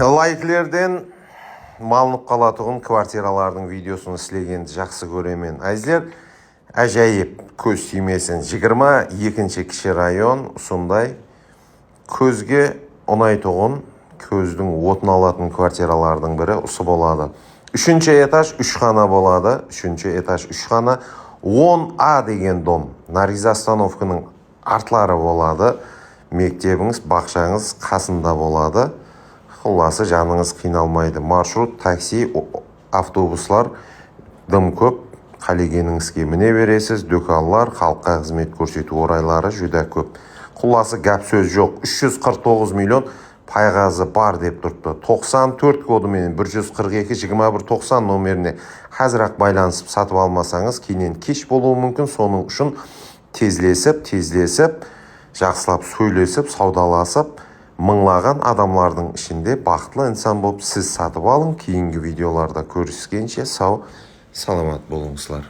Лайклерден малынып қалатығын квартиралардың видеосын істегенді жақсы көремен. Әзілер, әжайып көз тимесін. 22-ші кіші район сондай көзге ұнайтығын көздің отын алатын квартиралардың бірі ұсы болады. 3-ші этаж 3 қана болады. 3-ші этаж 3 қана. 10А деген дом. Нариза остановканың артлары болады. Мектебіңіз, бақшаңыз қасында болады. Құласы жаныңыз қиналмайды. Маршрут, такси, автобуслар дым көп. Қалегеніңізге міне бересіз. Дөкаллар, халыққа қызмет көрсету орайлары жүдә көп. Құласы гәп сөз жоқ. 349 миллион пайғазы бар деп тұрды. 94 кодымен 142-2190 номеріне қазір-ақ байланысып сатып алмасаңыз, кейіннен кеш болуы мүмкін. Соның үшін тезлесіп, жақсылап сөйлесіп, саудаласып, мыңлаған адамлардың ішінде бақытлы инсан болып сіз сатып алың. Кейінгі видеоларда көріскенше сау, саламат болыңызлар.